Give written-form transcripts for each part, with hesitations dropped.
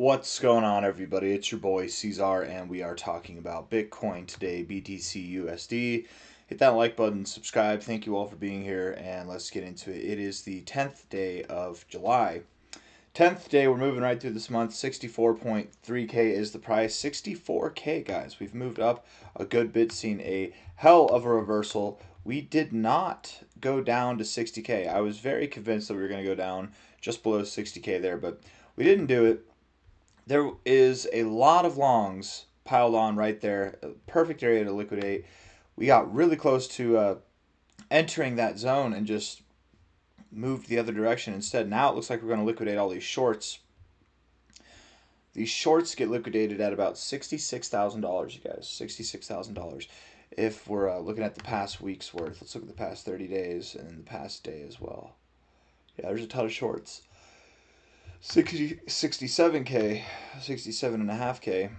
What's going on, everybody? It's your boy C-Zar, and we are talking about Bitcoin today, BTC USD. Hit that like button, subscribe. Thank you all for being here, and let's get into it. It is the 10th day of July. 10th day, we're moving right through this month. 64.3K is the price. 64K, guys. We've moved up a good bit, seen a hell of a reversal. We did not go down to 60K. I was very convinced that we were going to go down just below 60K there, but we didn't do it. There is a lot of longs piled on right there. A perfect area to liquidate. We got really close to entering that zone and just moved the other direction instead. Now it looks like we're going to liquidate all these shorts. These shorts get liquidated at about $66,000, you guys. $66,000. If we're looking at the past week's worth, let's look at the past 30 days and the past day as well. Yeah, there's a ton of shorts. 67K, 67.5K,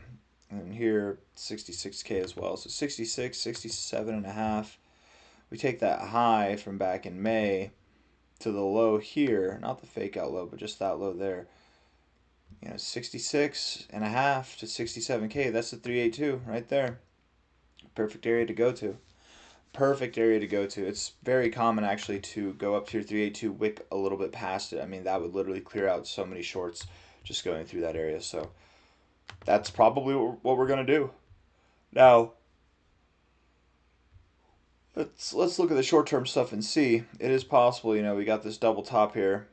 and here 66K as well. So 66, 67.5. We take that high from back in May to the low here, not the fake out low, but just that low there. 66.5 to 67K. That's the 382 right there. Perfect area to go to. Perfect area to go to. It's very common actually to go up to your 382, wick a little bit past it. I mean, that would literally clear out so many shorts just going through that area. So that's probably what we're going to do. Now, let's look at the short-term stuff and see. It is possible, we got this double top here.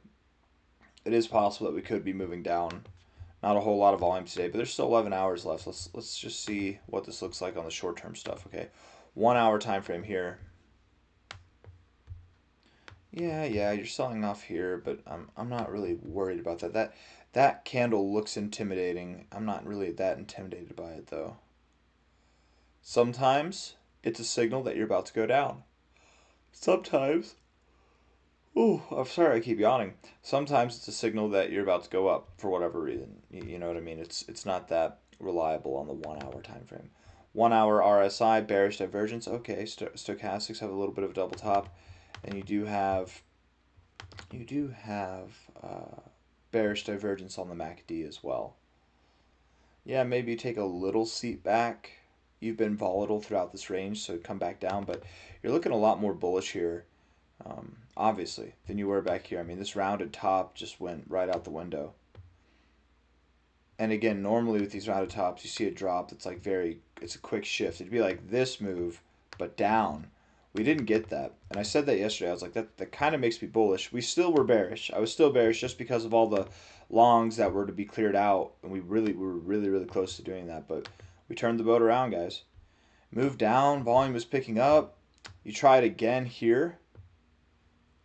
It is possible that we could be moving down. Not a whole lot of volume today, but there's still 11 hours left. Let's just see what this looks like on the short-term stuff, okay? 1 hour time frame here. Yeah, you're selling off here, but I'm not really worried about that. That candle looks intimidating. I'm not really that intimidated by it though. Sometimes it's a signal that you're about to go down. Sometimes, oh, I'm sorry I keep yawning. Sometimes it's a signal that you're about to go up for whatever reason. You know what I mean? It's not that reliable on the 1 hour time frame. 1 hour RSI, bearish divergence. Okay, stochastics have a little bit of a double top, and you do have bearish divergence on the MACD as well. Yeah, maybe you take a little seat back. You've been volatile throughout this range, so come back down, but you're looking a lot more bullish here, obviously, than you were back here. I mean, this rounded top just went right out the window. And again, normally with these rounded tops, you see a drop that's like it's a quick shift. It'd be like this move, but down. We didn't get that. And I said that yesterday. I was like, that kind of makes me bullish. We still were bearish. I was still bearish just because of all the longs that were to be cleared out. And we were really close to doing that. But we turned the boat around, guys. Moved down. Volume was picking up. You try it again here.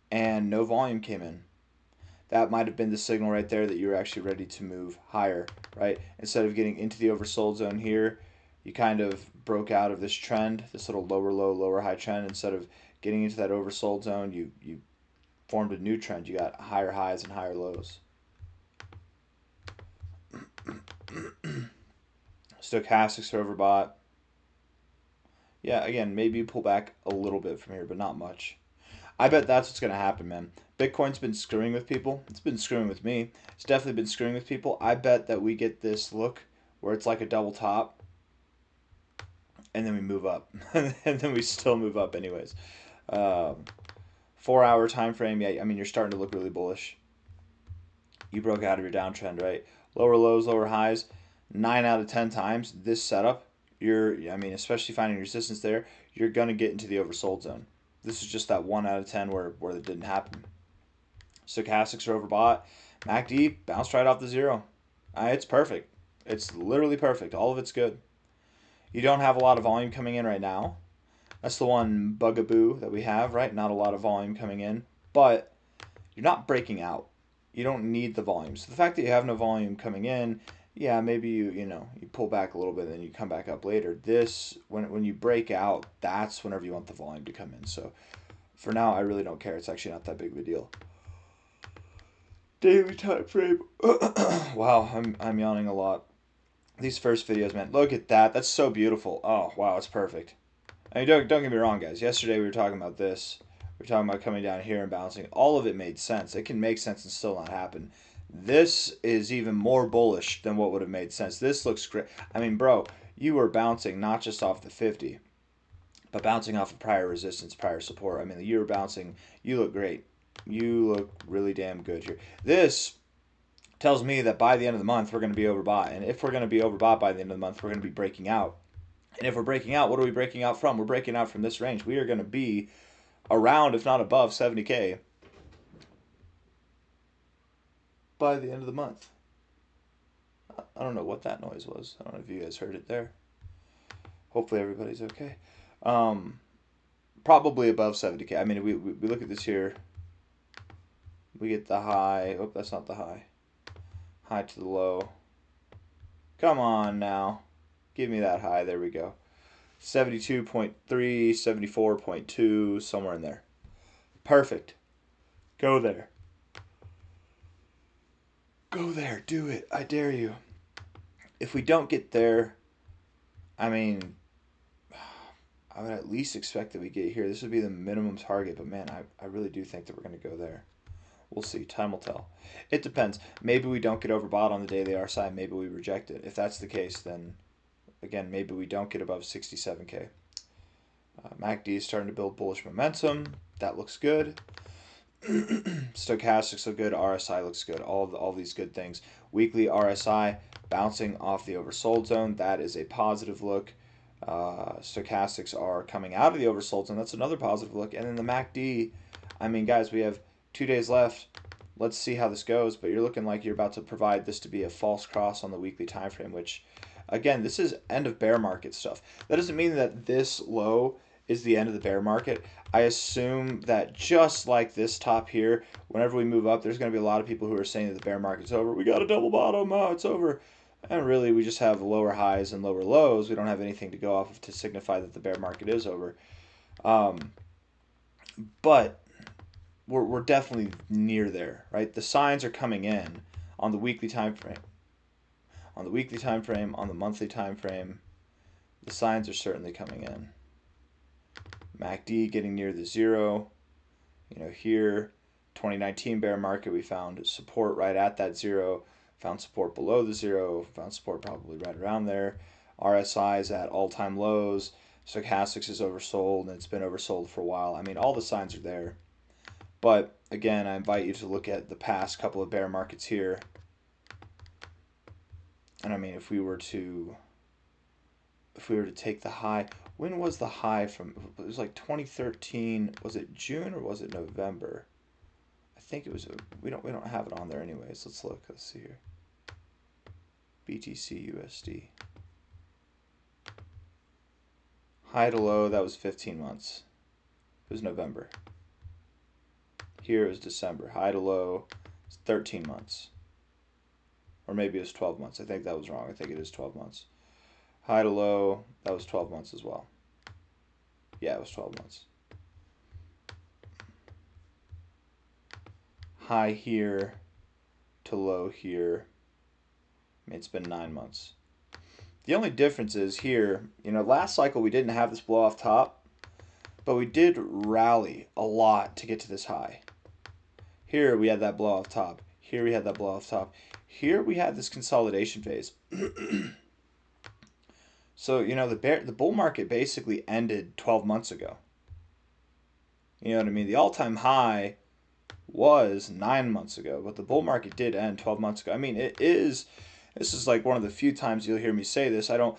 And no volume came in. That might have been the signal right there that you were actually ready to move higher, right? Instead of getting into the oversold zone here, you kind of broke out of this trend, this little lower low, lower high trend. Instead of getting into that oversold zone, you formed a new trend. You got higher highs and higher lows. Stochastics are overbought. Yeah, again, maybe you pull back a little bit from here, but not much. I bet that's what's going to happen, man. Bitcoin's been screwing with people. It's been screwing with me. It's definitely been screwing with people. I bet that we get this look where it's like a double top, and then we move up. And then we still move up anyways. 4 hour time frame, yeah, I mean, you're starting to look really bullish. You broke out of your downtrend, right? Lower lows, lower highs. 9 out of 10 times, this setup, especially finding resistance there, you're going to get into the oversold zone. This is just that 1 out of 10 where it didn't happen. Stochastics are overbought. MACD bounced right off the zero. It's perfect. It's literally perfect. All of it's good. You don't have a lot of volume coming in right now. That's the one bugaboo that we have, right? Not a lot of volume coming in. But you're not breaking out. You don't need the volume. So the fact that you have no volume coming in, yeah, maybe you pull back a little bit and then you come back up later. This, when you break out, that's whenever you want the volume to come in. So for now, I really don't care. It's actually not that big of a deal. Daily time frame. Wow, I'm yawning a lot. These first videos, man, look at that. That's so beautiful. Oh, wow, it's perfect. I mean, don't get me wrong, guys. Yesterday we were talking about this. We were talking about coming down here and bouncing. All of it made sense. It can make sense and still not happen. This is even more bullish than what would have made sense. This looks great. I mean, bro, you were bouncing not just off the 50, but bouncing off of prior resistance, prior support. I mean, you were bouncing. You look great. You look really damn good here. This tells me that by the end of the month, we're going to be overbought. And if we're going to be overbought by the end of the month, we're going to be breaking out. And if we're breaking out, what are we breaking out from? We're breaking out from this range. We are going to be around, if not above, 70K by the end of the month. I don't know what that noise was. I don't know if you guys heard it there. Hopefully everybody's okay. Probably above 70K. I mean, we look at this here. We get the high. Oh, that's not the high. High to the low. Come on now. Give me that high. There we go. 72.3, 74.2, somewhere in there. Perfect. Go there. Go there. Do it. I dare you. If we don't get there, I mean, I would at least expect that we get here. This would be the minimum target, but man, I really do think that we're going to go there. We'll see. Time will tell. It depends. Maybe we don't get overbought on the daily RSI. Maybe we reject it. If that's the case, then, again, maybe we don't get above 67K. MACD is starting to build bullish momentum. That looks good. Stochastics look good. RSI looks good. All these good things. Weekly RSI bouncing off the oversold zone. That is a positive look. Stochastics are coming out of the oversold zone. That's another positive look. And then the MACD, I mean, guys, we have 2 days left. Let's see how this goes. But you're looking like you're about to provide this to be a false cross on the weekly time frame, which, again, this is end of bear market stuff. That doesn't mean that this low is the end of the bear market. I assume that just like this top here, whenever we move up, there's going to be a lot of people who are saying that the bear market's over. We got a double bottom. Oh, it's over. And really, we just have lower highs and lower lows. We don't have anything to go off of to signify that the bear market is over. But we're definitely near there, right? The signs are coming in on the weekly time frame. On the weekly time frame, on the monthly time frame, the signs are certainly coming in. MACD getting near the zero. You know, here, 2019 bear market, we found support right at that zero. Found support below the zero, found support probably right around there. RSI is at all-time lows. Stochastics is oversold, and it's been oversold for a while. I mean, all the signs are there. But, again, I invite you to look at the past couple of bear markets here. And, I mean, if we were to take the high, when was the high from, it was like 2013, was it June or was it November? I think it was, we don't have it on there anyways. Let's look. Let's see here. BTC USD. High to low, that was 15 months. It was November. Here it was December. High to low, it's 13 months. Or maybe it was 12 months. I think that was wrong. I think it is 12 months. High to low, that was 12 months as well. Yeah, it was 12 months. High here to low here. I mean, it's been 9 months. The only difference is here, you know, last cycle we didn't have this blow off top, but we did rally a lot to get to this high. Here we had that blow off top. Here we had that blow off top. Here we had this consolidation phase. So, you know, the bull market basically ended 12 months ago. You know what I mean? The all-time high was 9 months ago, but the bull market did end 12 months ago. I mean, this is like one of the few times you'll hear me say this. I don't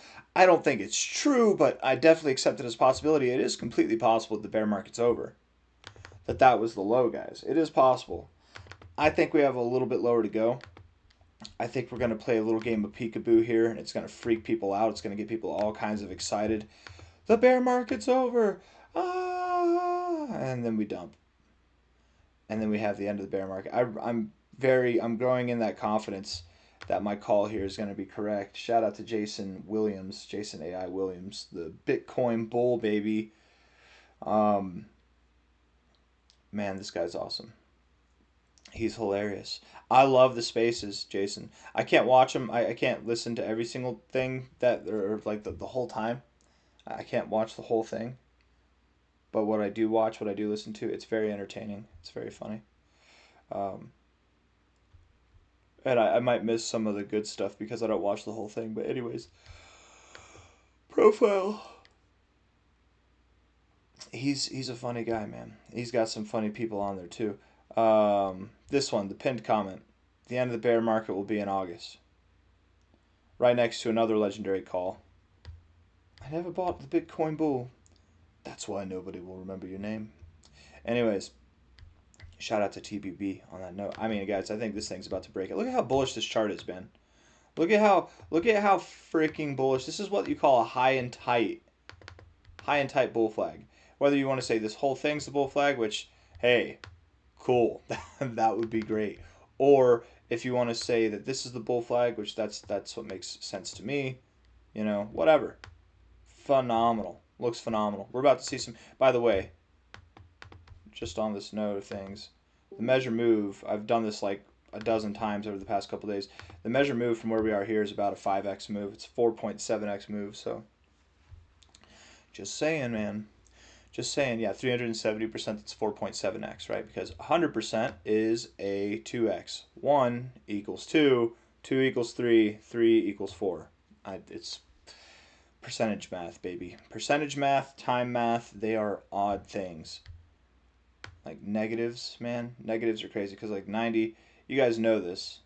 think it's true, but I definitely accept it as a possibility. It is completely possible that the bear market's over. That was the low, guys. It is possible. I think we have a little bit lower to go. I think we're going to play a little game of peekaboo here, and it's going to freak people out. It's going to get people all kinds of excited. The bear market's over. Ah! And then we dump. And then we have the end of the bear market. I'm growing in that confidence that my call here is going to be correct. Shout out to Jason Williams, Jason AI Williams, the Bitcoin bull, baby. Man, this guy's awesome. He's hilarious. I love the spaces, Jason. I can't watch them. I can't listen to every single thing that, or like the whole time. I can't watch the whole thing. But what I do watch, what I do listen to, it's very entertaining. It's very funny. And I might miss some of the good stuff because I don't watch the whole thing. But anyways, profile. He's a funny guy, man. He's got some funny people on there too. This one, the pinned comment. The end of the bear market will be in August. Right next to another legendary call. I never bought the Bitcoin bull. That's why nobody will remember your name. Anyways, shout out to TBB on that note. I mean, guys, I think this thing's about to break it. Look at how bullish this chart has been. Look at how freaking bullish. This is what you call a high and tight bull flag. Whether you want to say this whole thing's the bull flag, which, hey, cool, that would be great. Or if you want to say that this is the bull flag, which that's what makes sense to me, you know, whatever. Phenomenal. Looks phenomenal. We're about to see some, by the way, just on this note of things, the measure move, I've done this like a dozen times over the past couple days. The measure move from where we are here is about a 5x move. It's 4.7x move, so just saying, man. Just saying, yeah, 370%, that's 4.7x, right? Because 100% is a 2x. 1 equals 2, 2 equals 3, 3 equals 4. It's percentage math, baby. Percentage math, time math, they are odd things. Like negatives, man. Negatives are crazy because like 90, you guys know this.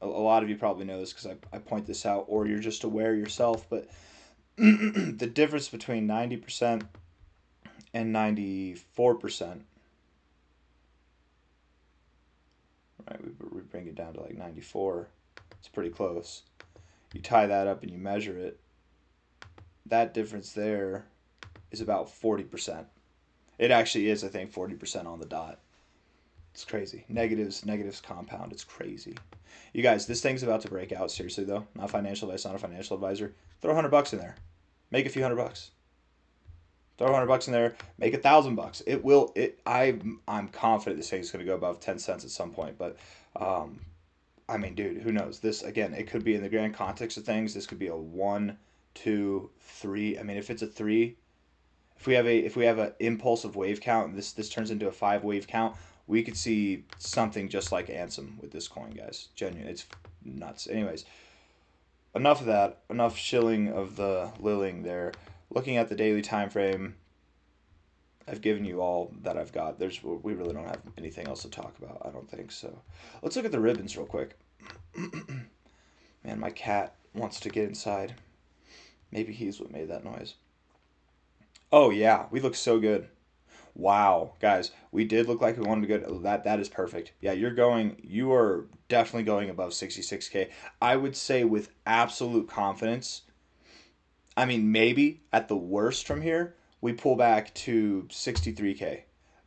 A lot of you probably know this because I point this out, or you're just aware yourself, but the difference between 90% and 94%, right? We bring it down to like 94. It's pretty close. You tie that up and you measure it. That difference there is about 40%. It actually is, I think, 40% on the dot. It's crazy. Negatives compound. It's crazy. You guys, this thing's about to break out. Seriously though, not financial advice, not a financial advisor. Throw $100 in there. Make a few $100. Throw $100 in there, make $1,000. It will. I'm confident this thing's going to go above 10 cents at some point. But, I mean, dude, who knows? This again, it could be in the grand context of things. This could be a 1, 2, 3. I mean, if it's a 3, if we have an impulsive wave count, and this turns into a 5 wave count, we could see something just like Ansem with this coin, guys. Genuine, it's nuts. Anyways, enough of that. Enough shilling of the lilling there. Looking at the daily time frame, I've given you all that I've got. We really don't have anything else to talk about, I don't think so. Let's look at the ribbons real quick. Man, my cat wants to get inside. Maybe he's what made that noise. Oh yeah, we look so good. Wow, guys, we did look like we wanted to go. That is perfect. Yeah, you are definitely going above 66K. I would say with absolute confidence. I mean, maybe at the worst from here, we pull back to 63K.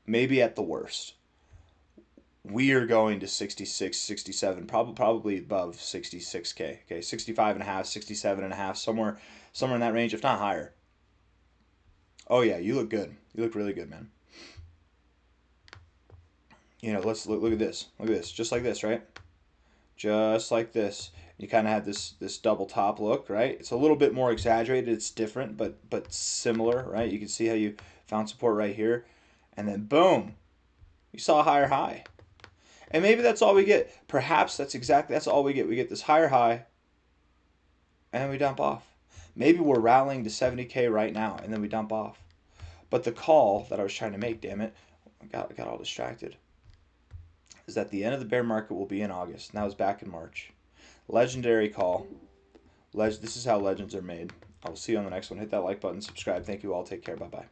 Maybe at the worst. We are going to 66, 67, probably above 66K. Okay, 65 and a half, 67 and a half, somewhere in that range, if not higher. Oh yeah, you look good. You look really good, man. You know, let's look at this. Look at this. Just like this, right? Just like this. You kind of have this double top look, right? It's a little bit more exaggerated. It's different, but similar, right? You can see how you found support right here, and then boom, you saw a higher high. And maybe that's all we get. Perhaps that's all we get. We get this higher high, and then we dump off. Maybe we're rallying to 70K right now, and then we dump off. But the call that I was trying to make, damn it, I got all distracted, is that the end of the bear market will be in August. And that was back in March. Legendary call. This is how legends are made. I will see you on the next one. Hit that like button, subscribe. Thank you all. Take care. Bye-bye.